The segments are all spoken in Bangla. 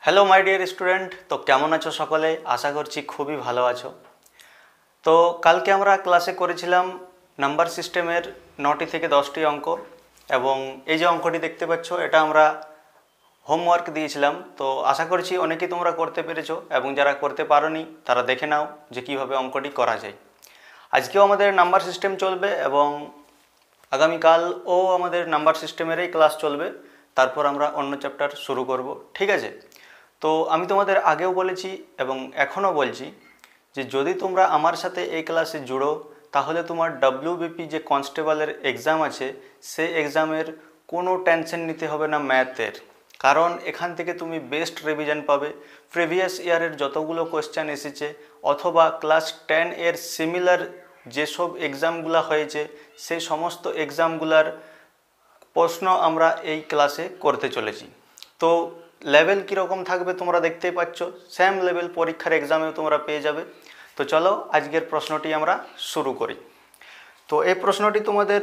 হ্যালো মাই ডিয়ার স্টুডেন্ট, তো কেমন আছো সকলে? আশা করছি খুবই ভালো আছো। তো কালকে আমরা ক্লাসে করেছিলাম নাম্বার সিস্টেমের 9টি থেকে 10টি অঙ্ক, এবং এই যে অঙ্কটি দেখতে পাচ্ছ এটা আমরা হোমওয়ার্ক দিয়েছিলাম। তো আশা করছি অনেকেই তোমরা করতে পেরেছো, এবং যারা করতে পারোনি তারা দেখে নাও যে কীভাবে অঙ্কটি করা যায়। আজকেও আমাদের নাম্বার সিস্টেম চলবে এবং আগামীকালও আমাদের নাম্বার সিস্টেমেরই ক্লাস চলবে। তারপর আমরা অন্য চ্যাপ্টার শুরু করব, ঠিক আছে? তো আমি তোমাদের আগেও বলেছি এবং এখনও বলছি যে যদি তোমরা আমার সাথে এই ক্লাসে জুড়ো তাহলে তোমার ডব্লিউবিপি যে কনস্টেবলের এক্সাম আছে সেই এক্সামের কোনো টেনশন নিতে হবে না ম্যাথের, কারণ এখান থেকে তুমি বেস্ট রিভিশন পাবে। প্রিভিয়াস ইয়ারের যতগুলো কোয়েশ্চেন এসেছে অথবা ক্লাস 10 এর সিমিলার যেসব এক্সামগুলো হয়েছে সেই সমস্ত এক্সামগুলার প্রশ্ন আমরা এই ক্লাসে করতে চলেছি। তো লেভেল কীরকম থাকবে তোমরা দেখতেই পাচ্ছ, সেম লেভেল পরীক্ষার এক্সামেও তোমরা পেয়ে যাবে। তো চলো আজকের প্রশ্নটি আমরা শুরু করি। তো এই প্রশ্নটি তোমাদের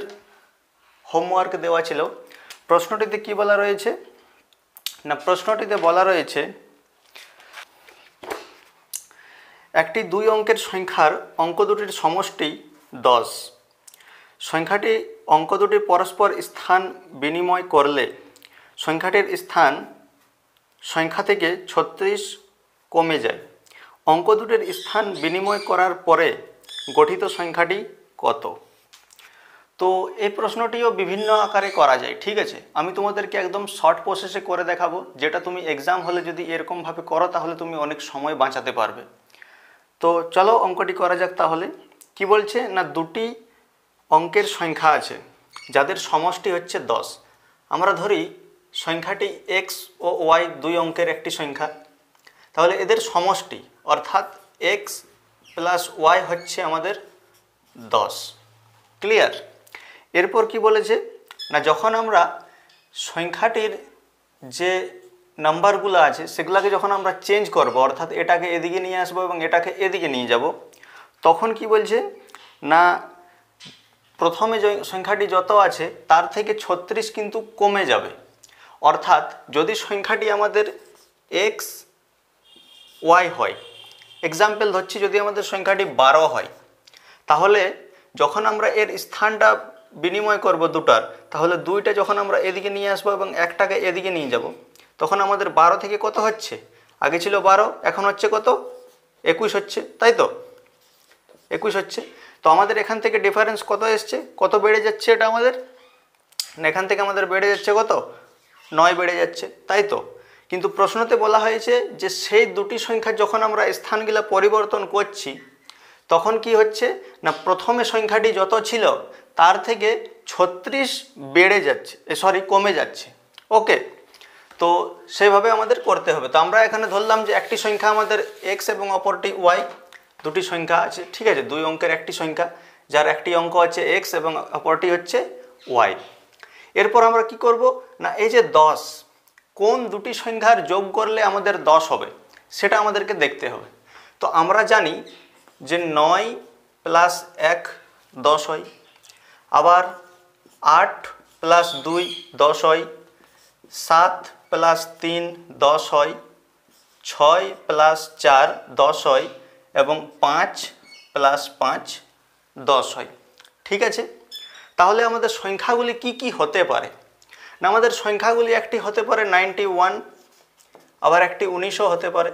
হোমওয়ার্ক দেওয়া ছিল। প্রশ্নটিতে কি বলা রয়েছে না, প্রশ্নটিতে বলা রয়েছে একটি 2 অঙ্কের সংখ্যার অঙ্ক দুটির সমষ্টি 10। সংখ্যাটি অঙ্ক দুটি পরস্পর স্থান বিনিময় করলে সংখ্যাটির স্থান সংখ্যা থেকে 36 কমে যায়। অঙ্ক দুটির স্থান বিনিময় করার পরে গঠিত সংখ্যাটি কত? তো এই প্রশ্নটিও বিভিন্ন আকারে করা যায়, ঠিক আছে? আমি তোমাদেরকে একদম শর্ট প্রসেসে করে দেখাবো, যেটা তুমি এক্সাম হলে যদি এরকমভাবে করো তাহলে তুমি অনেক সময় বাঁচাতে পারবে। তো চলো অঙ্কটি করা যাক। তাহলে কি বলছে না, দুটি অঙ্কের সংখ্যা আছে যাদের সমষ্টি হচ্ছে 10। আমরা ধরি সংখ্যাটি এক্স ও ওয়াই 2 অঙ্কের একটি সংখ্যা, তাহলে এদের সমষ্টি অর্থাৎ এক্স প্লাস ওয়াই হচ্ছে আমাদের 10। ক্লিয়ার? এরপর কি বলেছে না, যখন আমরা সংখ্যাটির যে নাম্বারগুলো আছে সেগুলোকে যখন আমরা চেঞ্জ করব, অর্থাৎ এটাকে এদিকে নিয়ে আসবো এবং এটাকে এদিকে নিয়ে যাব, তখন কি বলছে না, প্রথমে যে সংখ্যাটি যত আছে তার থেকে 36 কিন্তু কমে যাবে। অর্থাৎ যদি সংখ্যাটি আমাদের এক্স ওয়াই হয়, এক্সাম্পল ধরছি যদি আমাদের সংখ্যাটি 12 হয়, তাহলে যখন আমরা এর স্থানটা বিনিময় করব দুটার, তাহলে 2টা যখন আমরা এদিকে নিয়ে আসবো এবং একটাকে এদিকে নিয়ে যাব, তখন আমাদের 12 থেকে কত হচ্ছে? আগে ছিল 12, এখন হচ্ছে কত? 21 হচ্ছে, তাই তো? 21 হচ্ছে। তো আমাদের এখান থেকে ডিফারেন্স কত এসছে, কত বেড়ে যাচ্ছে? এটা আমাদের এখান থেকে আমাদের বেড়ে যাচ্ছে কত? 9 বেড়ে যাচ্ছে, তাই তো? কিন্তু প্রশ্নতে বলা হয়েছে যে সেই দুটি সংখ্যা যখন আমরা স্থানগুলো পরিবর্তন করছি তখন কি হচ্ছে না, প্রথমে সংখ্যাটি যত ছিল তার থেকে 36 বেড়ে যাচ্ছে, কমে যাচ্ছে। ওকে, তো সেইভাবে আমাদের করতে হবে। তো আমরা এখানে ধরলাম যে একটি সংখ্যা আমাদের এক্স এবং অপরটি ওয়াই, দুটি সংখ্যা আছে, ঠিক আছে? 2 অঙ্কের একটি সংখ্যা যার একটি অঙ্ক আছে এক্স এবং অপরটি হচ্ছে ওয়াই। এরপর আমরা কি করব না, এই যে 10 কোন দুটি সংখ্যার যোগ করলে আমাদের 10 হবে সেটা আমাদেরকে দেখতে হবে। তো আমরা জানি যে 9 প্লাস 1 10 হয়, আবার 8 প্লাস 2 10 হয়, 7 প্লাস 3 10 হয়, 6 প্লাস 4 10 হয়, এবং 5 প্লাস 5 10 হয়, ঠিক আছে? তাহলে আমাদের সংখ্যাগুলি কি কি হতে পারে না, আমাদের সংখ্যাগুলি একটি হতে পারে 91, আবার একটি 19ও হতে পারে,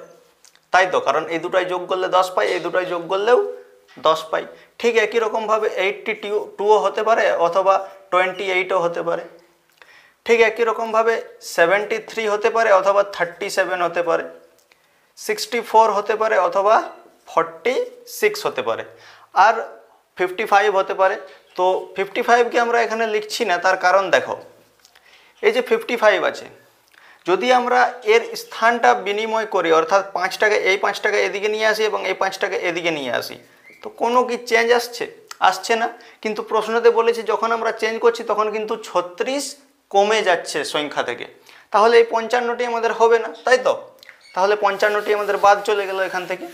তাই তো? কারণ এই দুটাই যোগ করলে 10 পাই, এই দুটাই যোগ করলেও 10 পাই। ঠিক একই রকমভাবে 82ও হতে পারে অথবা 28ও হতে পারে। ঠিক একই রকমভাবে 73 হতে পারে অথবা 37 হতে পারে, 64 হতে পারে অথবা 46 হতে পারে, আর 55 হতে পারে। তো 55কে আমরা এখানে লিখছি না, তার কারণ দেখো এই যে 55 আছে, যদি আমরা এর স্থানটা বিনিময় করি, অর্থাৎ 5টাকে এই 5টাকে এদিকে নিয়ে আসি এবং এই 5টাকে এদিকে নিয়ে আসি, তো কোনো কি চেঞ্জ আসছে না। কিন্তু প্রশ্নতে বলেছে যখন আমরা চেঞ্জ করছি তখন কিন্তু 36 কমে যাচ্ছে সংখ্যা থেকে, তাহলে এই 55টি আমাদের হবে না, তাই তো? তাহলে 55টি আমাদের বাদ চলে গেল এখান থেকে।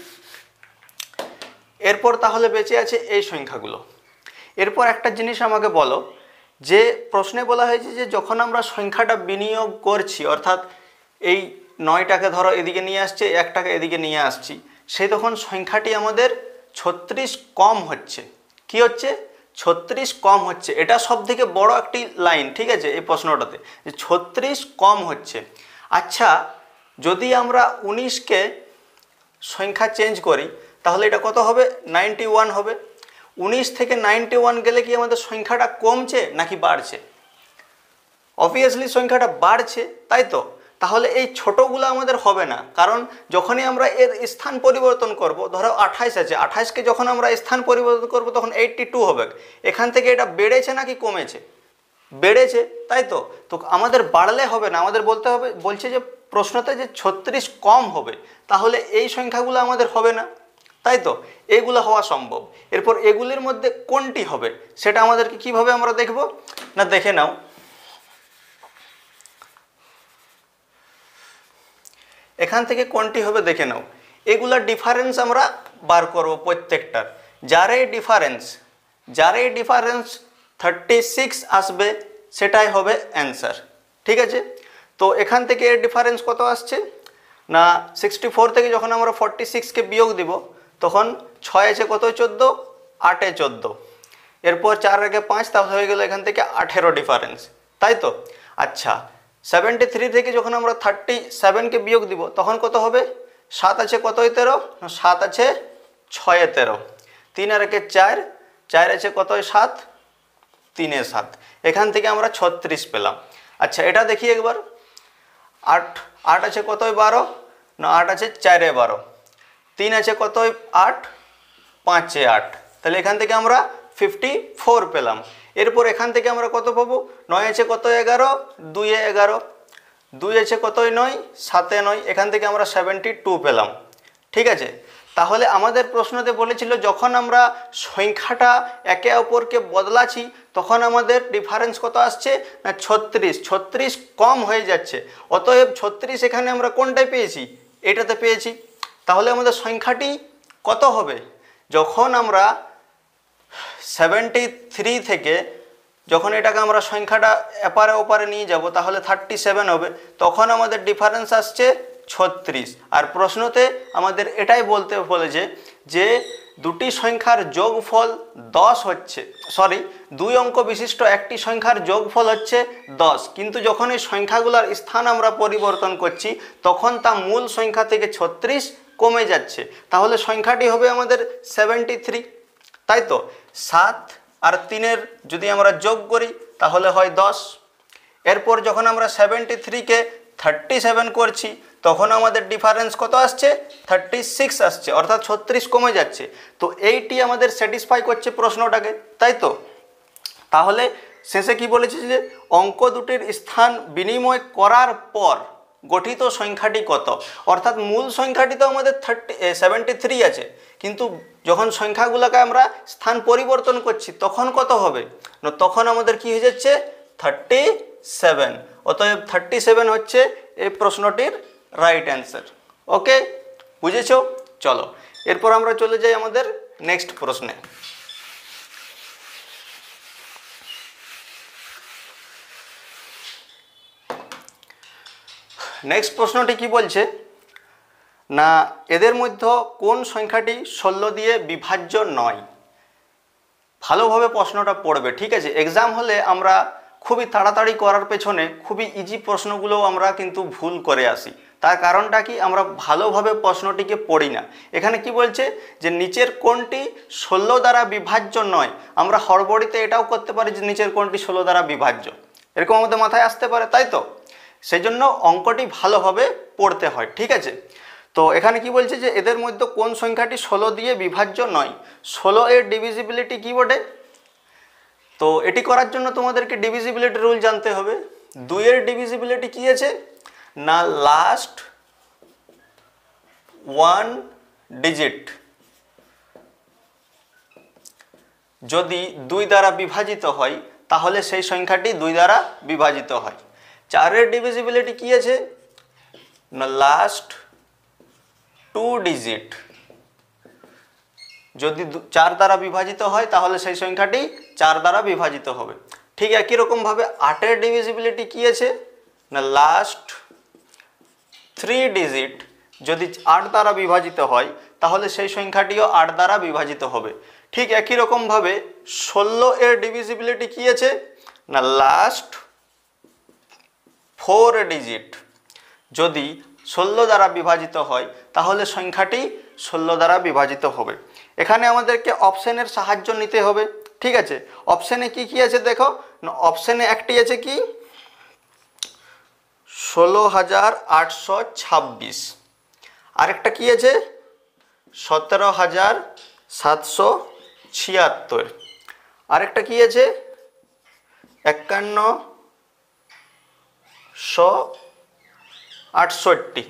এরপর তাহলে বেঁচে আছে এই সংখ্যাগুলো। এরপর একটা জিনিস আমাকে বলো, যে প্রশ্নে বলা হয়েছে যে যখন আমরা সংখ্যাটা বিনিয়োগ করছি, অর্থাৎ এই 9টাকে ধরো এদিকে নিয়ে আসছে, 1টাকে এদিকে নিয়ে আসছি, সেই তখন সংখ্যাটি আমাদের 36 কম হচ্ছে। কি হচ্ছে? 36 কম হচ্ছে। এটা সব থেকে বড় একটি লাইন, ঠিক আছে, এই প্রশ্নটাতে, যে 36 কম হচ্ছে। আচ্ছা, যদি আমরা 19কে সংখ্যা চেঞ্জ করি তাহলে এটা কত হবে? 91 হবে। 19 থেকে 91 গেলে কি আমাদের সংখ্যাটা কমছে নাকি বাড়ছে? অবভিয়াসলি সংখ্যাটা বাড়ছে, তাই তো? তাহলে এই ছোটোগুলো আমাদের হবে না, কারণ যখনই আমরা এর স্থান পরিবর্তন করব, ধরো 28 আছে, 28কে যখন আমরা স্থান পরিবর্তন করব তখন 82 হবে। এখান থেকে এটা বেড়েছে নাকি কমেছে? বেড়েছে, তাই তো? তো আমাদের বাড়লে হবে না, আমাদের বলতে হবে, বলছে যে প্রশ্নতে যে 36 কম হবে, তাহলে এই সংখ্যাগুলো আমাদের হবে না, তাই তো? এইগুলো হওয়া সম্ভব। এরপর এগুলির মধ্যে কোনটি হবে সেটা আমাদেরকে কিভাবে আমরা দেখব না, দেখে নাও। এখান থেকে কোনটি হবে দেখে নাও। এগুলার ডিফারেন্স আমরা বার করব প্রত্যেকটার। যার এই ডিফারেন্স 36 আসবে সেটাই হবে অ্যান্সার, ঠিক আছে? তো এখান থেকে এর ডিফারেন্স কত আসছে না, 64 থেকে যখন আমরা 46কে বিয়োগ দিব তখন 6 আছে কত? 14, 8 এ 14, এরপর 4 রেখে 5, তাহলে হয়ে গেল এখান থেকে 18 ডিফারেন্স, তাই তো? আচ্ছা, 73 থেকে যখন আমরা 37কে বিয়োগ দিব তখন কত হবে? 7 আছে কত? 13, 7 আছে 6 এ 13, 3 আর 1 4, 4 আছে কত? 7, 3 এ 7, এখান থেকে আমরা 36 পেলাম। আচ্ছা, এটা দেখি একবার। 8 আছে কত? 12, না 8 আছে 4 এ 12, 3 আছে কত? 8, 5 এ 8, তাহলে এখান থেকে আমরা 54 পেলাম। এরপর এখান থেকে আমরা কত পাবো? 9 আছে কত? 11, 2 এ 11, 2 আছে কত? 9, 7 এ 9, এখান থেকে আমরা 72 পেলাম, ঠিক আছে? তাহলে আমাদের প্রশ্নতে বলেছিল যখন আমরা সংখ্যাটা একে অপরকে বদলাচ্ছি তখন আমাদের ডিফারেন্স কত আসছে না, 36 কম হয়ে যাচ্ছে। অতএব 36 এখানে আমরা কোনটায় পেয়েছি? এটাতে পেয়েছি। তাহলে আমাদের সংখ্যাটি কত হবে? যখন আমরা 73 থেকে যখন এটাকে আমরা সংখ্যাটা এপারে ওপারে নিয়ে যাব তাহলে 37 হবে, তখন আমাদের ডিফারেন্স আসছে 36। আর প্রশ্নতে আমাদের এটাই বলতে বলেছে যে দুটি সংখ্যার যোগফল 10 হচ্ছে, দুই অঙ্ক বিশিষ্ট একটি সংখ্যার যোগফল হচ্ছে 10, কিন্তু যখন এই সংখ্যাগুলোর স্থান আমরা পরিবর্তন করছি তখন তা মূল সংখ্যা থেকে 36 কমে যাচ্ছে। তাহলে সংখ্যাটি হবে আমাদের 73, তাই তো? 7 আর 3 যদি আমরা যোগ করি তাহলে হয় 10। এরপর যখন আমরা 73কে 37 করছি তখন আমাদের ডিফারেন্স কত আসছে? 36 আসছে, অর্থাৎ 36 কমে যাচ্ছে। তো এইটি আমাদের স্যাটিসফাই করছে প্রশ্নটাকে, তাই তো? তাহলে শেষে কি বলেছে যে অঙ্ক দুটির স্থান বিনিময় করার পর গঠিত সংখ্যাটি কত? অর্থাৎ মূল সংখ্যাটি তো আমাদের 73 আছে, কিন্তু যখন সংখ্যাগুলোকে আমরা স্থান পরিবর্তন করছি তখন কত হবে না, তখন আমাদের কি হয়ে যাচ্ছে? 37। অতএব 37 হচ্ছে এই প্রশ্নটির রাইট অ্যান্সার। ওকে, বুঝেছো? চলো এরপর আমরা চলে যাই আমাদের নেক্সট প্রশ্নে। নেক্সট প্রশ্নটি কি বলছে না, এদের মধ্যে কোন সংখ্যাটি 16 দিয়ে বিভাজ্য নয়? ভালোভাবে প্রশ্নটা পড়বে, ঠিক আছে? এক্সাম হলে আমরা খুবই তাড়াতাড়ি করার পেছনে খুবই ইজি প্রশ্নগুলো আমরা কিন্তু ভুল করে আসি। তার কারণটা কি? আমরা ভালোভাবে প্রশ্নটিকে পড়ি না। এখানে কি বলছে যে নিচের কোনটি 16 দ্বারা বিভাজ্য নয়। আমরা হড়বড়িতে এটাও করতে পারি যে নিচের কোনটি 16 দ্বারা বিভাজ্য, এরকম আমাদের মাথায় আসতে পারে, তাই তো? সেই জন্য অঙ্কটি ভালোভাবে পড়তে হয়, ঠিক আছে? তো এখানে কি বলছে যে এদের মধ্যে কোন সংখ্যাটি 16 দিয়ে বিভাজ্য নয়? 16 এর ডিভিজিবিলিটি কি বটে? তো এটি করার জন্য তোমাদেরকে ডিভিজিবিলিটি রুল জানতে হবে। 2 এর ডিভিজিবিলিটি কি আছে না, লাস্ট 1 ডিজিট যদি 2 দ্বারা বিভাজিত হয় তাহলে সেই সংখ্যাটি 2 দ্বারা বিভাজিত হয়। 4 এর ডিভিজিবিলিটি কি আছে না, লাস্ট 2 ডিজিট যদি 4 দ্বারা বিভাজিত হয় তাহলে সেই সংখ্যাটি 4 দ্বারা বিভাজিত হবে। ঠিক একই রকমভাবে 8 এর ডিভিজিবিলিটি কি আছে না, লাস্ট 3 ডিজিট যদি 8 দ্বারা বিভাজিত হয় তাহলে সেই সংখ্যাটিও 8 দ্বারা বিভাজিত হবে। ঠিক একই রকমভাবে 16 এর ডিভিজিবিলিটি কি আছে না লাস্ট 4 ডিজিট যদি 16 দ্বারা বিভাজিত হয় তাহলে সংখ্যাটি 16 দ্বারা বিভাজিত হবে। এখানে আমাদেরকে অপশনের সাহায্য নিতে হবে। ঠিক আছে, অপশনে কি কি আছে দেখো না, অপশনে একটি আছে কি 16,826, আরেকটা কি আছে 17,776, আরেকটা কি আছে 51,168,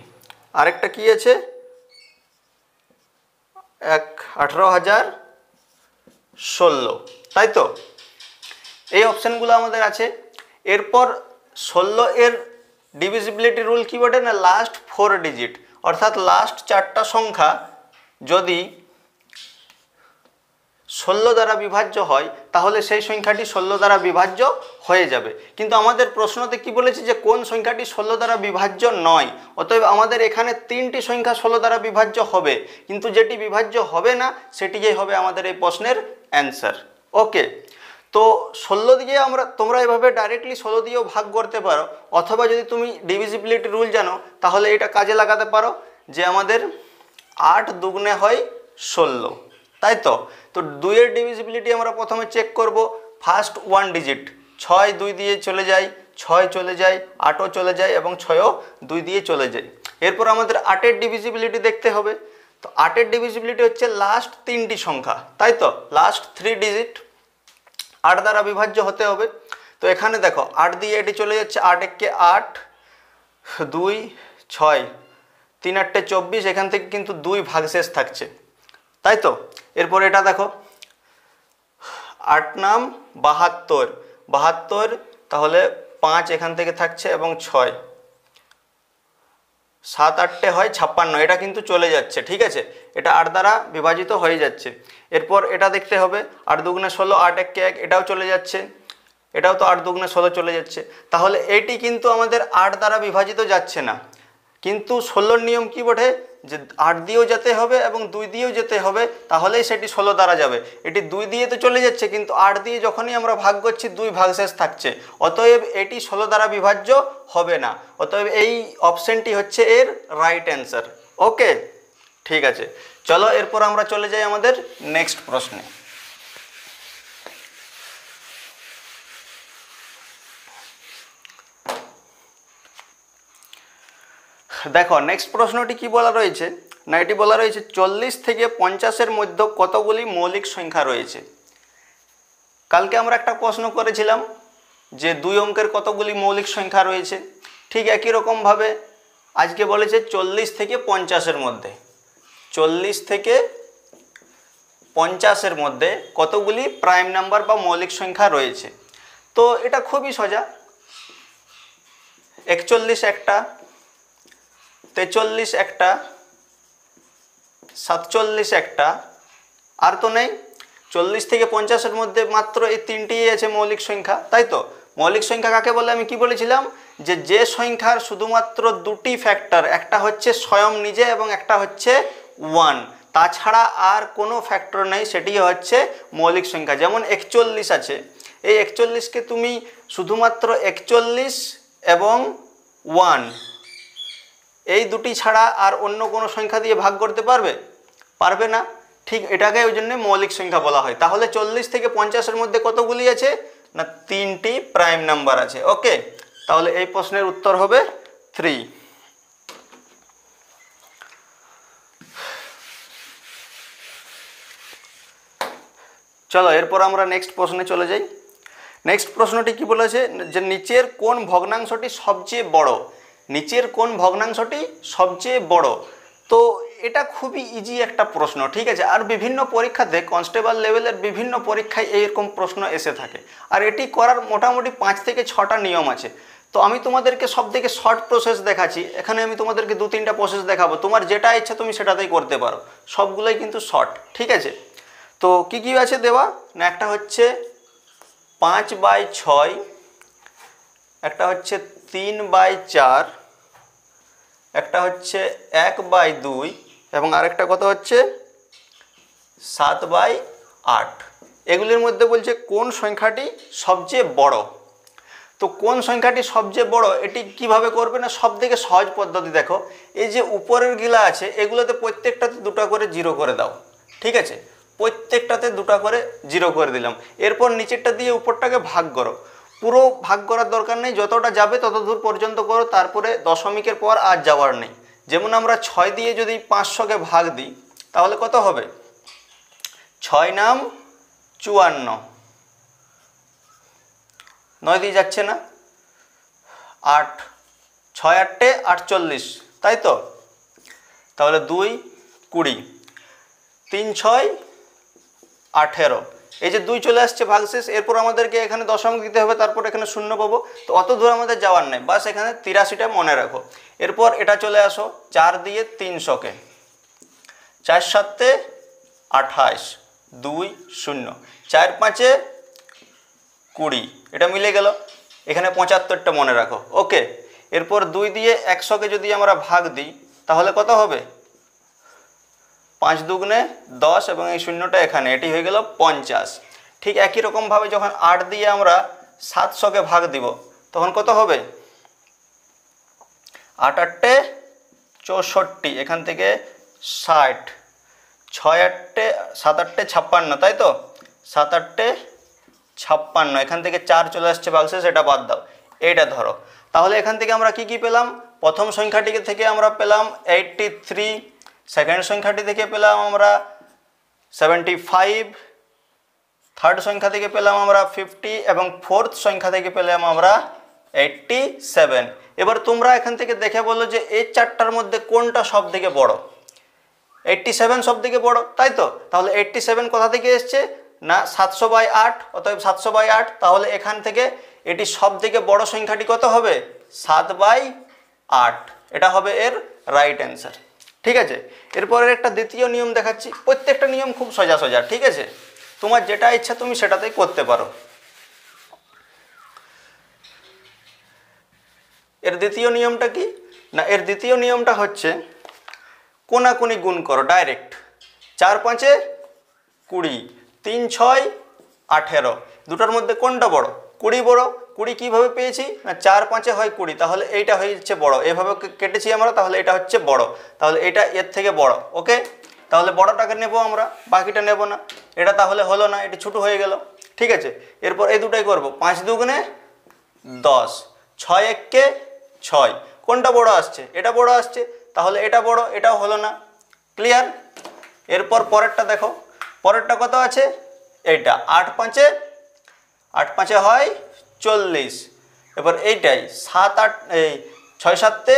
আরেকটা কি আছে 18,016, তাই তো? এই অপশানগুলো আমাদের আছে। এরপর 16 এর ডিভিজিবিলিটি রুল কি বটে না লাস্ট 4 ডিজিট, অর্থাৎ লাস্ট 4টা সংখ্যা যদি 16 দ্বারা বিভাজ্য হয় তাহলে সেই সংখ্যাটি 16 দ্বারা বিভাজ্য হয়ে যাবে। কিন্তু আমাদের প্রশ্নতে কি বলেছে যে কোন সংখ্যাটি 16 দ্বারা বিভাজ্য নয়, অতএব আমাদের এখানে 3টি সংখ্যা 16 দ্বারা বিভাজ্য হবে, কিন্তু যেটি বিভাজ্য হবে না সেটিই হবে আমাদের এই প্রশ্নের অ্যান্সার। ওকে, তো 16 দিয়ে তোমরা এভাবে ডাইরেক্টলি 16 দিয়েও ভাগ করতে পারো, অথবা যদি তুমি ডিভিজিবিলিটি রুল জানো তাহলে এটা কাজে লাগাতে পারো যে আমাদের 8 দুগুণে হয় 16, তাই তো? তো 2 এর ডিভিজিবিলিটি আমরা প্রথমে চেক করব। ফার্স্ট 1 ডিজিট 6 2 দিয়ে চলে যায়, 6 চলে যায়, 8ও চলে যায় এবং 6ও 2 দিয়ে চলে যায়। এরপর আমাদের 8 এর ডিভিজিবিলিটি দেখতে হবে। তো 8 এর ডিভিজিবিলিটি হচ্ছে লাস্ট 3টি সংখ্যা, তাই তো? লাস্ট 3 ডিজিট 8 দ্বারা বিভাজ্য হতে হবে। তো এখানে দেখো 8 দিয়ে এটি চলে যাচ্ছে, 8 একে 8, 2 6, 3 8 24, এখান থেকে কিন্তু 2 ভাগশেষ থাকছে, তাই তো? এরপর এটা দেখো 8 নাম 72, 72 তাহলে 5 এখান থেকে থাকছে এবং 6, 7 8 হয় 56, এটা কিন্তু চলে যাচ্ছে। ঠিক আছে, এটা 8 দ্বারা বিভাজিত হয়ে যাচ্ছে। এরপর এটা দেখতে হবে 8 দুগুণে 16, 8 একে 1, এটাও চলে যাচ্ছে, এটাও তো 8 দুগুণে 16 চলে যাচ্ছে। তাহলে এটি কিন্তু আমাদের 8 দ্বারা বিভাজিত যাচ্ছে না, কিন্তু 16 নিয়ম কি বটে যে 8 দিয়েও যেতে হবে এবং 2 দিয়েও যেতে হবে, তাহলেই সেটি 16 দ্বারা যাবে। এটি 2 দিয়ে তো চলে যাচ্ছে, কিন্তু 8 দিয়ে যখনই আমরা ভাগ করছি 2 ভাগশেষ থাকছে, অতএব এটি 16 দ্বারা বিভাজ্য হবে না। অতএব এই অপশনটি হচ্ছে এর রাইট অ্যান্সার। ওকে, ঠিক আছে, চলো এরপর আমরা চলে যাই আমাদের নেক্সট প্রশ্নে। দেখো নেক্সট প্রশ্নটি কি বলা রয়েছে না, এটি বলা রয়েছে 40 থেকে 50-এর মধ্যে কতগুলি মৌলিক সংখ্যা রয়েছে। কালকে আমরা একটা প্রশ্ন করেছিলাম যে 2 অঙ্কের কতগুলি মৌলিক সংখ্যা রয়েছে, ঠিক একই রকমভাবে আজকে বলেছে 40 থেকে 50-এর মধ্যে, 40 থেকে 50-এর মধ্যে কতগুলি প্রাইম নাম্বার বা মৌলিক সংখ্যা রয়েছে। তো এটা খুবই সোজা, 41 একটা, 43 একটা, 47 একটা, আর তো নেই। 40 থেকে 50-এর মধ্যে মাত্র এই 3টিই আছে মৌলিক সংখ্যা, তাই তো? মৌলিক সংখ্যা কাকে বলে আমি কি বলেছিলাম যে সংখ্যার শুধুমাত্র 2টি ফ্যাক্টর, একটা হচ্ছে স্বয়ং নিজে এবং একটা হচ্ছে 1, তাছাড়া আর কোনো ফ্যাক্টর নেই, সেটি হচ্ছে মৌলিক সংখ্যা। যেমন 41 আছে, এই 41কে তুমি শুধুমাত্র 41 এবং 1 এই দুটি ছাড়া আর অন্য কোনো সংখ্যা দিয়ে ভাগ করতে পারবে না। ঠিক এটাকে ওই জন্য মৌলিক সংখ্যা বলা হয়। তাহলে 40 থেকে 50-এর মধ্যে কতগুলি আছে না 3টি প্রাইম নাম্বার আছে। ওকে, তাহলে এই প্রশ্নের উত্তর হবে 3। চলো এরপর আমরা নেক্সট প্রশ্নে চলে যাই। নেক্সট প্রশ্নটি কি বলেছে যে নিচের কোন ভগ্নাংশটি সবচেয়ে বড়, নিচের কোন ভগ্নাংশটি সবচেয়ে বড়। তো এটা খুবই ইজি একটা প্রশ্ন, ঠিক আছে? আর বিভিন্ন পরীক্ষাতে কনস্টেবল লেভেলের বিভিন্ন পরীক্ষায় এইরকম প্রশ্ন এসে থাকে, আর এটি করার মোটামুটি 5 থেকে 6টা নিয়ম আছে। তো আমি তোমাদেরকে সব থেকে শর্ট প্রসেস দেখাচ্ছি, এখানে আমি তোমাদেরকে 2-3টা প্রসেস দেখাবো, তোমার যেটা ইচ্ছা তুমি সেটাতেই করতে পারো, সবগুলোই কিন্তু শর্ট, ঠিক আছে? তো কি কি আছে দেওয়া না, একটা হচ্ছে 5/6, একটা হচ্ছে 3/4, একটা হচ্ছে 1/2 এবং আরেকটা কত হচ্ছে 7/8। এগুলির মধ্যে বলছে কোন সংখ্যাটি সবচেয়ে বড়। তো কোন সংখ্যাটি সবচেয়ে বড় এটি কিভাবে করবে না, সবথেকে সহজ পদ্ধতি দেখো, এই যে উপরের গিলা আছে এগুলোতে প্রত্যেকটাতে 2টা করে 0 করে দাও। ঠিক আছে, প্রত্যেকটাতে 2টা করে 0 করে দিলাম। এরপর নিচেরটা দিয়ে উপরটাকে ভাগ করো। পুরো ভাগ করার দরকার নেই, যতটা যাবে তত দূর পর্যন্ত করো, তারপরে দশমিকের পর আর যাওয়ার নেই। যেমন আমরা 6 দিয়ে যদি 500কে ভাগ দিই তাহলে কত হবে, 6 নাম 54, 9 দিয়ে যাচ্ছে না, 8, 6 8 48, তাই তো? তাহলে 2 20, 3 6 18, এই যে 2 চলে আসছে ভাগশেষ। এরপর আমাদেরকে এখানে দশমিক দিতে হবে, তারপর এখানে শূন্য পাবো। তো অত দূর আমাদের যাওয়ার নেই, বাস এখানে 83টা মনে রাখো। এরপর এটা চলে আসো 4 দিয়ে 300কে, 4 7 28, 2 0, 4 5 20, এটা মিলে গেল। এখানে 75টা মনে রাখো। ওকে, এরপর 2 দিয়ে 100কে যদি আমরা ভাগ দিই তাহলে কত হবে, 5 দুগুণে 10 এবং এই শূন্যটা এখানে, এটি হয়ে গেল 50। ঠিক একই রকমভাবে যখন 8 দিয়ে আমরা 700কে ভাগ দিব তখন কত হবে, 8 8 64, এখান থেকে 60, 6 8 7 8 56, তাই তো? 7 8 56, এখান থেকে 4 চলে আসছে ভাগশেষ, এটা বাদ দাও, এইটা ধরো। তাহলে এখান থেকে আমরা কি কি পেলাম, প্রথম সংখ্যাটিকে থেকে আমরা পেলাম 83, সেকেন্ড সংখ্যাটি থেকে পেলাম আমরা 75, থার্ড সংখ্যা থেকে পেলাম আমরা 50 এবং ফোর্থ সংখ্যা থেকে পেলাম আমরা 87। এবার তোমরা এখান থেকে দেখে বলো যে এই চারটার মধ্যে কোনটা সব থেকে বড়। 87 সব থেকে বড়, তাই তো? তাহলে 87 কোথা থেকে এসছে না 700/8, অতএব 700/8। তাহলে এখান থেকে এটি সব থেকে বড় সংখ্যাটি কত হবে, 7/8, এটা হবে এর রাইট অ্যান্সার। ঠিক আছে, এরপরের একটা দ্বিতীয় নিয়ম দেখাচ্ছি। প্রত্যেকটা নিয়ম খুব সোজা সোজা, ঠিক আছে? তোমার যেটা ইচ্ছা তুমি সেটাতেই করতে পারো। এর দ্বিতীয় নিয়মটা কি না, এর দ্বিতীয় নিয়মটা হচ্ছে কোনাকুনি গুণ করো ডাইরেক্ট। 4 5 20, 3 6 18, দুটার মধ্যে কোনটা বড়, 20 বড়। 20 কীভাবে পেয়েছি না 4 5 হয় 20, তাহলে এইটা হয়ে যাচ্ছে বড়। এভাবে কেটেছি আমরা, তাহলে এটা হচ্ছে বড়, তাহলে এটা এর থেকে বড়। ওকে, তাহলে বড়টাকে নেব আমরা, বাকিটা নেব না। এটা তাহলে হলো না, এটি ছোটো হয়ে গেল। ঠিক আছে, এরপর এই দুটাই করব। 5 দুগুণে 10, 6 1 6, কোনটা বড় আসছে, এটা বড় আসছে, তাহলে এটা বড়, এটাও হলো না। ক্লিয়ার? এরপর পরেরটা দেখো, পরেরটা কত আছে, এইটা 8 5 হয় 40। এবার এইটাই 7 8 এই 6 7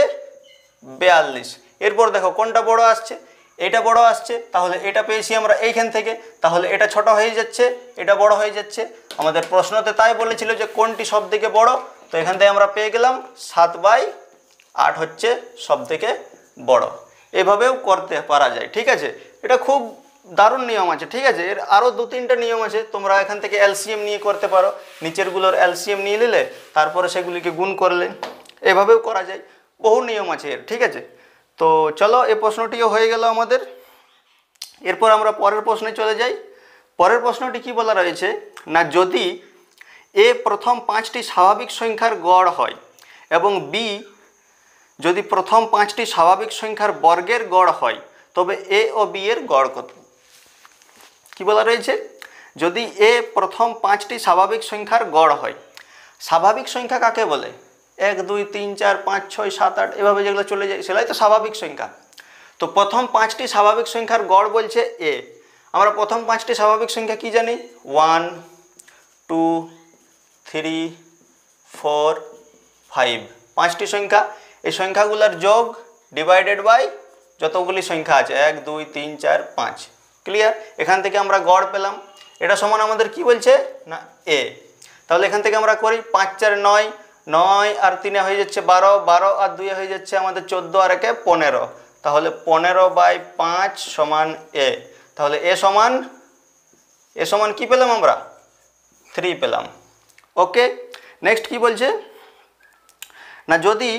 42। এরপর দেখো কোনটা বড় আসছে, এটা বড় আসছে, তাহলে এটা পেয়েছি আমরা এইখান থেকে, তাহলে এটা ছোট হয়ে যাচ্ছে, এটা বড় হয়ে যাচ্ছে। আমাদের প্রশ্নতে তাই বলেছিল যে কোনটি সব থেকে বড়, তো এখান থেকে আমরা পেয়ে গেলাম 7/8 হচ্ছে সব থেকে বড়। এভাবেও করতে পারা যায়। ঠিক আছে, এটা খুব দারুণ নিয়ম আছে। ঠিক আছে, এর আরও 2-3টা নিয়ম আছে, তোমরা এখান থেকে এলসিএম নিয়ে করতে পারো। নিচেরগুলোর এলসিএম নিয়ে নিলে তারপরে সেগুলিকে গুণ করলে, এভাবেও করা যায়। বহু নিয়ম আছে এর। ঠিক আছে, তো চলো এই প্রশ্নটিও হয়ে গেল আমাদের। এরপর আমরা পরের প্রশ্নে চলে যাই। পরের প্রশ্নটি কি বলা রয়েছে না, যদি এ প্রথম 5টি স্বাভাবিক সংখ্যার গড় হয় এবং বি যদি প্রথম 5টি স্বাভাবিক সংখ্যার বর্গের গড় হয়, তবে এ ও বি এর গড় কত? কি বলা রয়েছে, যদি এ প্রথম 5টি স্বাভাবিক সংখ্যার গড় হয়। স্বাভাবিক সংখ্যা কাকে বলে, 1 2 3 4 5 6 7 8 এভাবে যেগুলো চলে যায় সেটাই তো স্বাভাবিক সংখ্যা। তো প্রথম 5টি স্বাভাবিক সংখ্যার গড় বলছে এ। আমরা প্রথম 5টি স্বাভাবিক সংখ্যা কি জানি, 1 2 3 4 5, 5টি সংখ্যা। এই সংখ্যাগুলোর যোগ ডিভাইডেড বাই যতগুলি সংখ্যা আছে 1 2 3 4 5। ক্লিয়ার? এখান থেকে আমরা গড় পেলাম। এটা সমান আমাদের কি বলছে না এ। তাহলে এখান থেকে আমরা করি 5 4 9, 9 আর 3 হয়ে যাচ্ছে 12, 12 আর 2 হয়ে যাচ্ছে আমাদের 14 আর 1 15। তাহলে 15/5 সমান এ। তাহলে এ সমান কি পেলাম আমরা, 3 পেলাম। ওকে, নেক্সট কি বলছে না, যদি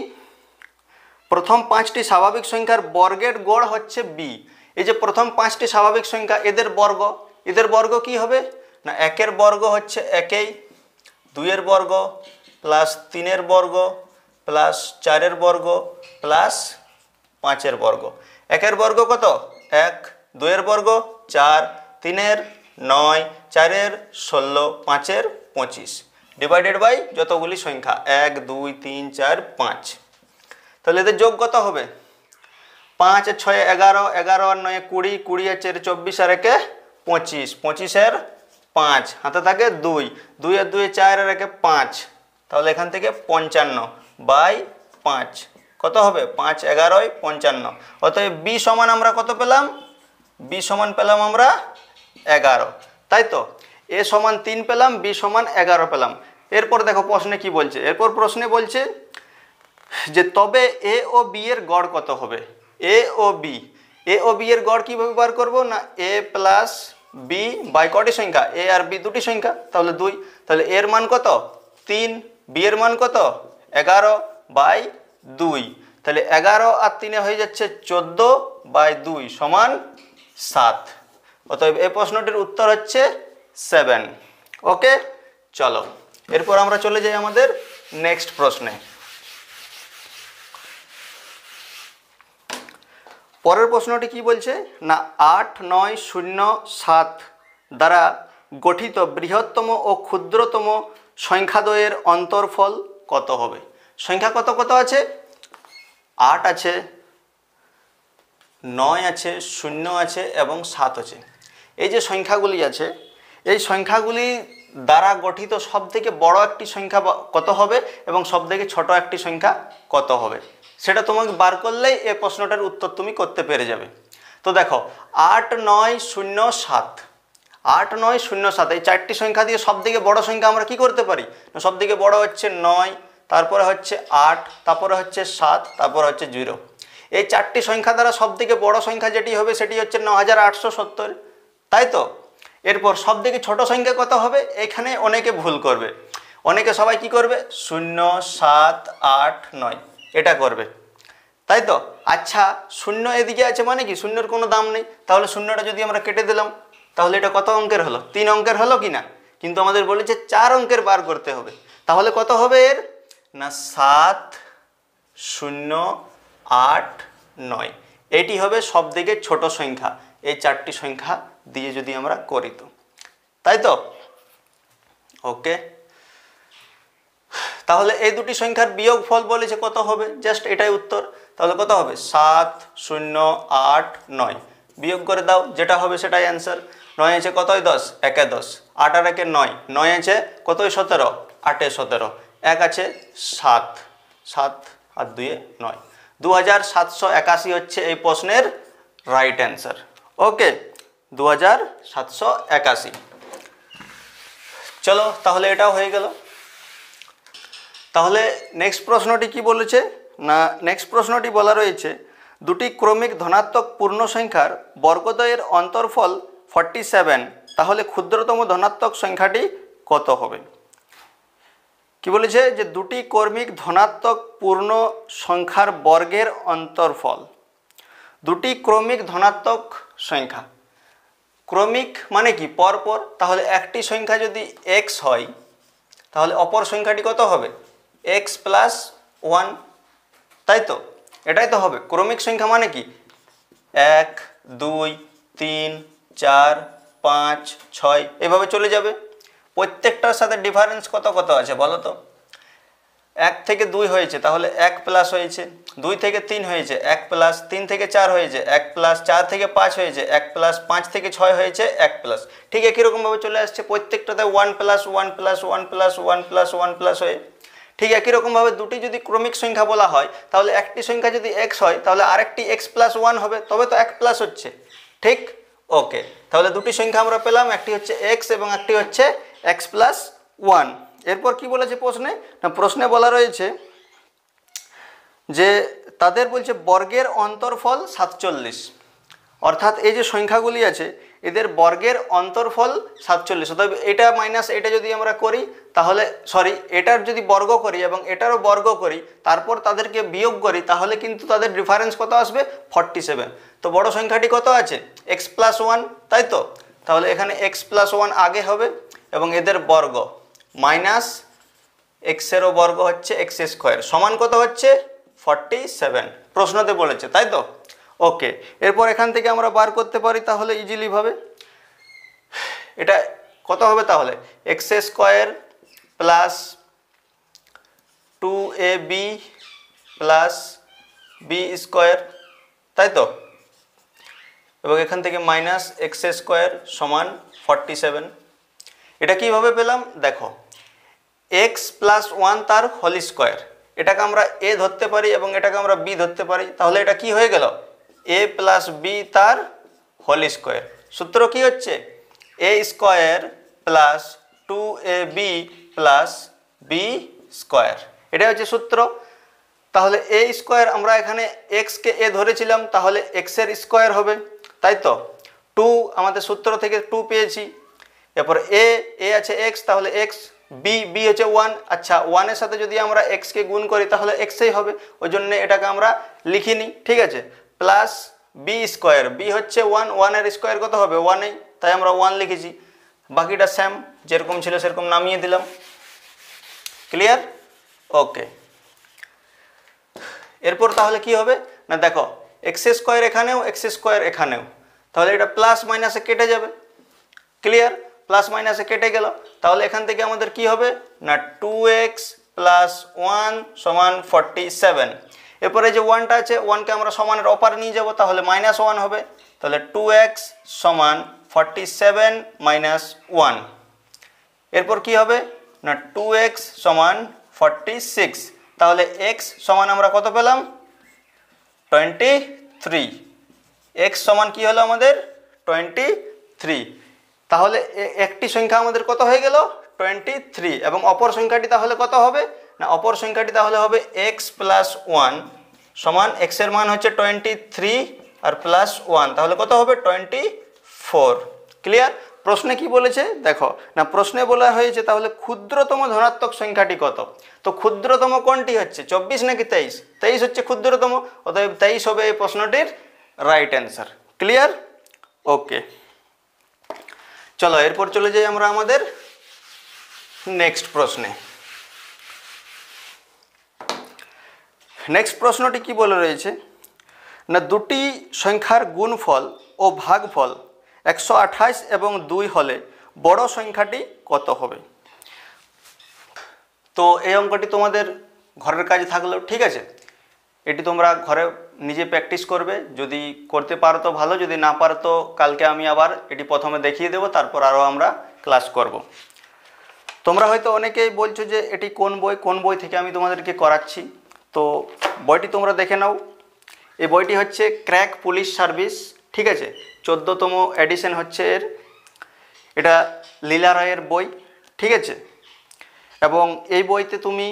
প্রথম 5টি স্বাভাবিক সংখ্যার বর্গের গড় হচ্ছে বি। এই যে প্রথম 5টি স্বাভাবিক সংখ্যা এদের বর্গ কি হবে না 1-এর বর্গ হচ্ছে 1, 2-এর বর্গ প্লাস 3-এর বর্গ প্লাস 4-এর বর্গ প্লাস 5-এর বর্গ। 1-এর বর্গ কত 1, 2-এর বর্গ 4, 3-এর 9, 4-এর 16, 5-এর 25 ডিভাইডেড বাই যতগুলি সংখ্যা 1, 2, 3, 4, 5। তাহলে এদের যোগ কত হবে 5 আর 6 11, 11 আর 9 20, 20 আর 4 24 আর 1 25, 25 এর 5 হাতে থাকে 2, 2 আর 2 4 আর 1 5। তাহলে এখান থেকে 55 বাই 5 কত হবে 5 11 55। অতএব বি সমান আমরা কত পেলাম বি সমান পেলাম আমরা 11, তাই তো। এ সমান 3 পেলাম, বি সমান 11 পেলাম। এরপর দেখো প্রশ্নে কি বলছে, এরপর প্রশ্নে বলছে যে তবে এ ও বি এর গড় কত হবে। এ ও বি এর গড় কিভাবে বার করব না এ প্লাস বি বাই কটি সংখ্যা এ আর বি দুটি সংখ্যা, তাহলে 2। তাহলে এর মান কত 3, বি এর মান কত 11 বাই 2। তাহলে 11 আর 3 হয়ে যাচ্ছে 14 বাই 2 সমান 7। অতএব এই প্রশ্নটির উত্তর হচ্ছে 7। ওকে, চলো এরপর আমরা চলে যাই আমাদের নেক্সট প্রশ্নে। পরের প্রশ্নটি কি বলছে না 8, 9, 0, 7 দ্বারা গঠিত বৃহত্তম ও ক্ষুদ্রতম সংখ্যাদ্বয়ের অন্তরফল কত হবে। সংখ্যা কত কত আছে 8 আছে, 9 আছে, 0 আছে এবং 7 আছে। এই যে সংখ্যাগুলি আছে এই সংখ্যাগুলি দ্বারা গঠিত সবথেকে বড় একটি সংখ্যা কত হবে এবং সবথেকে ছোট একটি সংখ্যা কত হবে, সেটা তোমাকে বার করলেই এই প্রশ্নটার উত্তর তুমি করতে পেরে যাবে। তো দেখো 8, 9, 0, 7, 8, 9, 0, 7 এই চারটি সংখ্যা দিয়ে সবথেকে বড় সংখ্যা আমরা কি করতে পারি না সবথেকে বড় হচ্ছে 9, তারপরে হচ্ছে 8, তারপরে হচ্ছে 7, তারপরে হচ্ছে 0। এই চারটি সংখ্যা দ্বারা সবথেকে বড় সংখ্যা যেটি হবে সেটি হচ্ছে 9870, তাই তো। এরপর সবথেকে ছোট সংখ্যা কত হবে, এখানে অনেকে ভুল করবে, অনেকে সবাই কি করবে 0, 7, 8, 9 এটা করবে, তাই তো। আচ্ছা 0 এদিকে আছে মানে কি শূন্যের কোনো দাম নেই, তাহলে শূন্যটা যদি আমরা কেটে দিলাম তাহলে এটা কত অঙ্কের হলো 3 অঙ্কের হলো কি না, কিন্তু আমাদের বলেছে 4 অঙ্কের বার করতে হবে। তাহলে কত হবে এর না 7, 0, 8, 9 এটি হবে সবথেকে ছোট সংখ্যা এই চারটি সংখ্যা দিয়ে যদি আমরা করি তো, তাই তো। ওকে, তাহলে এই দুটি সংখ্যার বিয়োগফল বলেছে কত হবে, জাস্ট এটাই উত্তর। তাহলে কত হবে 7, 0, 8, 9 বিয়োগ করে দাও, যেটা হবে সেটাই অ্যান্সার। 9 আছে কতই 10, 1 এ 10, 8 আর 1 এ 9, 9 আছে কতই 17, 8 এ 17, 1 আছে 7, 7 আর 2 এ 9, 2781 হচ্ছে এই প্রশ্নের রাইট অ্যান্সার। ওকে, 2781। চলো তাহলে এটাও হয়ে গেল। তাহলে নেক্সট প্রশ্নটি কি বলেছে না নেক্সট প্রশ্নটি বলা রয়েছে দুটি ক্রমিক ধনাত্মক পূর্ণ সংখ্যার বর্গদ্বয়ের অন্তরফল 47, তাহলে ক্ষুদ্রতম ধনাত্মক সংখ্যাটি কত হবে। কি বলেছে যে দুটি ক্রমিক ধনাত্মক পূর্ণ সংখ্যার বর্গের অন্তরফল, দুটি ক্রমিক ধনাত্মক সংখ্যা, ক্রমিক মানে কি পরপর, তাহলে একটি সংখ্যা যদি x হয় তাহলে অপর সংখ্যাটি কত হবে x প্লাস 1, তাই তো। এটাই তো হবে ক্রমিক সংখ্যা মানে কি 1, 2, 3, 4, 5, 6 এভাবে চলে যাবে। প্রত্যেকটার সাথে ডিফারেন্স কত কত আছে বলো তো। 1 থেকে 2 হয়েছে তাহলে 1 প্লাস হয়েছে, 2 থেকে 3 হয়েছে 1 প্লাস, 3 থেকে 4 হয়েছে 1 প্লাস, 4 থেকে 5 হয়েছে 1 প্লাস, 5 থেকে 6 হয়েছে 1 প্লাস। ঠিক একই রকমভাবে চলে আসছে প্রত্যেকটাতে 1 plus 1 plus 1 plus 1 plus 1 plus হয়ে। ঠিক একই রকমভাবে দুটি যদি ক্রমিক সংখ্যা বলা হয় তাহলে একটি সংখ্যা যদি x হয় তাহলে আরেকটি x প্লাস 1 হবে, তবে তো 1 প্লাস হচ্ছে, ঠিক। ওকে, তাহলে দুটি সংখ্যা আমরা পেলাম, একটি হচ্ছে x এবং একটি হচ্ছে x প্লাস 1। এরপর কি বলেছে প্রশ্নে না প্রশ্নে বলা রয়েছে যে তাদের বলছে বর্গের অন্তরফল 47, অর্থাৎ এই যে সংখ্যাগুলি আছে এদের বর্গের অন্তরফল 47। অতএব এটা মাইনাস এটা যদি আমরা করি তাহলে এটার যদি বর্গ করি এবং এটারও বর্গ করি তারপর তাদেরকে বিয়োগ করি তাহলে কিন্তু তাদের ডিফারেন্স কত আসবে 47। তো বড় সংখ্যাটি কত আছে x+1, তাই তো? তাহলে এখানে x+1 আগে হবে এবং এদের বর্গ মাইনাস এক্সেরও বর্গ হচ্ছে x² সমান কত হচ্ছে 47 প্রশ্নতে বলেছে, তাই তো? ওকে, এরপর এখান থেকে আমরা বার করতে পারি তাহলে ইজিলি ভাবে। এটা কত হবে তাহলে x² plus 2ab plus b², তাই তো? এবং এখান থেকে মাইনাস x² সমান 47। এটা কিভাবে পেলাম দেখো, x+1 তার হোল স্কোয়ার, এটাকে আমরা a ধরতে পারি এবং এটাকে আমরা b ধরতে পারি, তাহলে এটা কি হয়ে গেল a প্লাস b তার হোল স্কোয়ার। সূত্র কি হচ্ছে a² plus 2ab plus b², এটা হচ্ছে সূত্র। তাহলে a² আমরা এখানে x কে a ধরেছিলাম, তাহলে x এর স্কোয়ার হবে, তাই তো? 2 আমাদের সূত্র থেকে 2 পেয়েছি। এরপর a আছে x, তাহলে x, b হচ্ছে 1। আচ্ছা, 1 এর সাথে যদি আমরা x কে গুণ করি তাহলে x-ই হবে, ওই জন্য এটাকে আমরা লিখিনি, ঠিক আছে? প্লাস b², b হচ্ছে 1 এর স্কোয়ার কত হবে 1, তাই আমরা 1 লিখেছি। বাকিটা সেম যেরকম ছিল সেরকম নামিয়ে দিলাম। ক্লিয়ার? ওকে, এরপর তাহলে কি হবে না দেখো, x² এখানেও x² এখানেও, তাহলে এটা প্লাস মাইনাসে কেটে যাবে। ক্লিয়ার? প্লাস মাইনাসে কেটে গেল, তাহলে এখান থেকে আমাদের কি হবে না 2x + 1 সমান 47। এরপরে যে 1টা আছে 1কে আমরা সমানের অপারে নিয়ে যাব, তাহলে -1 হবে, তাহলে 2x সমান 47 - 1। এরপর কি হবে না 2x সমান 46, তাহলে x সমান আমরা কত পেলাম 23। x সমান কি হলো আমাদের 23। তাহলে একটি সংখ্যা আমাদের কত হয়ে গেল 23, এবং অপর সংখ্যাটি তাহলে কত হবে না অপর সংখ্যাটি তাহলে হবে x+1 সমান x এর মান হচ্ছে 23 আর +1, তাহলে কত হবে 24। ক্লিয়ার? প্রশ্নে কি বলেছে দেখো না, প্রশ্নে বলা হয়েছে তাহলে ক্ষুদ্রতম ধনাত্মক সংখ্যাটি কত। তো ক্ষুদ্রতম কোনটি হচ্ছে 24 নাকি 23? 23 হচ্ছে ক্ষুদ্রতম, অতএব 23 হবে এই প্রশ্নটির রাইট অ্যান্সার। ক্লিয়ার? ওকে, চলো এরপর চলে যাই আমরা আমাদের নেক্সট প্রশ্নে। নেক্সট প্রশ্নটি কি বলে রয়েছে না, দুটি সংখ্যার গুণফল ও ভাগফল 128 এবং 2 হলে বড় সংখ্যাটি কত হবে। তো এই অঙ্কটি তোমাদের ঘরের কাজে থাকলো, ঠিক আছে? এটি তোমরা ঘরে নিজে প্র্যাকটিস করবে, যদি করতে পারো তো ভালো, যদি না পারো তো কালকে আমি আবার এটি প্রথমে দেখিয়ে দেবো, তারপর আরও আমরা ক্লাস করব। তোমরা হয়তো অনেকেই বলছো যে এটি কোন বই থেকে আমি তোমাদেরকে করাচ্ছি। তো বইটি তোমরা দেখে নাও। এই বইটি হচ্ছে ক্র্যাক পুলিশ সার্ভিস, ঠিক আছে? 14তম এডিশন হচ্ছে এর। এটা লীলা রায়ের বই, ঠিক আছে? এবং এই বইতে তুমি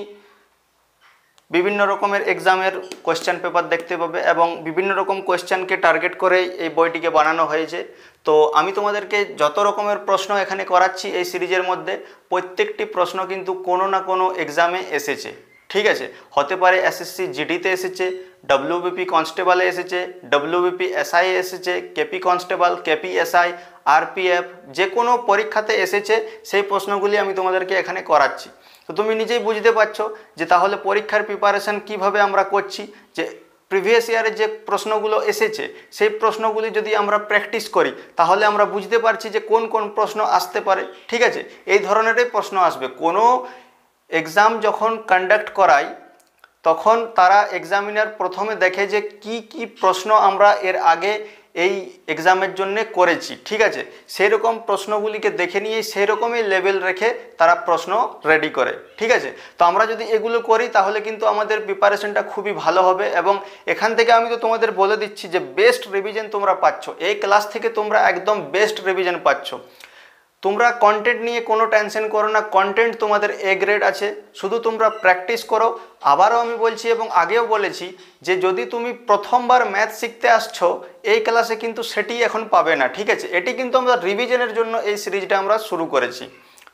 বিভিন্ন রকমের এক্সামের কোয়েশ্চেন পেপার দেখতে পাবে এবং বিভিন্ন রকম কোয়েশ্চেনকে টার্গেট করেই এই বইটিকে বানানো হয়েছে। তো আমি তোমাদেরকে যত রকমের প্রশ্ন এখানে করাচ্ছি এই সিরিজের মধ্যে, প্রত্যেকটি প্রশ্ন কিন্তু কোনো না কোনো এক্সামে এসেছে, ঠিক আছে? হতে পারে এসএসসি জিডিতে এসেছে, ডব্লিউবিপি কনস্টেবলে এসেছে, ডব্লিউবিপি এসআই এসেছে, KP constable, KP SI, RPF, যে কোনো পরীক্ষাতে এসেছে, সেই প্রশ্নগুলি আমি তোমাদেরকে এখানে করাচ্ছি। তো তুমি নিজেই বুঝতে পারছো যে তাহলে পরীক্ষার প্রিপারেশন কিভাবে আমরা করছি, যে প্রিভিয়াস ইয়ারে যে প্রশ্নগুলো এসেছে সেই প্রশ্নগুলি যদি আমরা প্র্যাকটিস করি তাহলে আমরা বুঝতে পারছি যে কোন কোন প্রশ্ন আসতে পারে, ঠিক আছে? এই ধরনেরই প্রশ্ন আসবে। কোনো এক্সাম যখন কন্ডাক্ট করায় তখন তারা এক্সামিনার প্রথমে দেখে যে কি কি প্রশ্ন আমরা এর আগে এই এক্সামের জন্য করেছি, ঠিক আছে? সেই রকম প্রশ্নগুলিকে দেখে নিয়ে সেই রকমই লেভেল রেখে তারা প্রশ্ন রেডি করে, ঠিক আছে? তো আমরা যদি এগুলো করি তাহলে কিন্তু আমাদের প্রিপারেশনটা খুবই ভালো হবে। এবং এখান থেকে আমি তো তোমাদের বলে দিচ্ছি যে বেস্ট রিভিশন তোমরা পাচ্ছ, এই ক্লাস থেকে তোমরা একদম বেস্ট রিভিশন পাচ্ছ। তোমরা কন্টেন্ট নিয়ে কোনো টেনশন করো না, কন্টেন্ট তোমাদের এ গ্রেড আছে, শুধু তোমরা প্র্যাকটিস করো। আবারও আমি বলছি এবং আগেও বলেছি যে যদি তুমি প্রথমবার ম্যাথ শিখতে আসছো এই ক্লাসে কিন্তু সেটি এখন পাবে না, ঠিক আছে। এটি কিন্তু আমরা রিভিশনের জন্য এই সিরিজটা আমরা শুরু করেছি।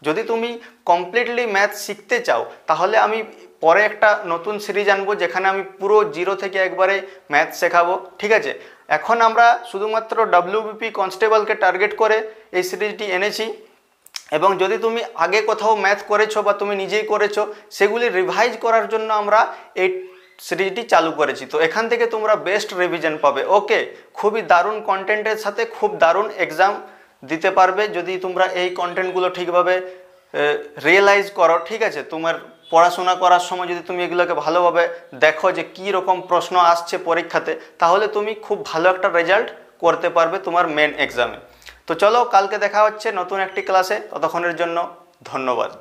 যদি তুমি কমপ্লিটলি ম্যাথ শিখতে চাও তাহলে আমি পরে একটা নতুন সিরিজ আনবো যেখানে আমি পুরো জিরো থেকে একবারে ম্যাথ শেখাবো, ঠিক আছে। এখন আমরা শুধুমাত্র ডব্লিউবিপি কনস্টেবলকে টার্গেট করে এই সিরিজটি এনেছি এবং যদি তুমি আগে কোথাও ম্যাথ করেছো বা তুমি নিজেই করেছো সেগুলি রিভাইজ করার জন্য আমরা এই সিরিজটি চালু করেছি। তো এখান থেকে তোমরা বেস্ট রিভিশন পাবে। ওকে, খুবই দারুণ কন্টেন্টের সাথে খুব দারুণ এক্সাম দিতে পারবে যদি তোমরা এই কন্টেন্টগুলো ঠিকভাবে রিয়েলাইজ করো, ঠিক আছে। তোমার পড়াশোনা করার সময় যদি তুমি এগুলোকে ভালোভাবে দেখো যে কী রকম প্রশ্ন আসছে পরীক্ষাতে, তাহলে তুমি খুব ভালো একটা রেজাল্ট করতে পারবে তোমার মেন এক্সামে। তো চলো, কালকে দেখা হচ্ছে নতুন একটি ক্লাসে। ততক্ষণের জন্য ধন্যবাদ।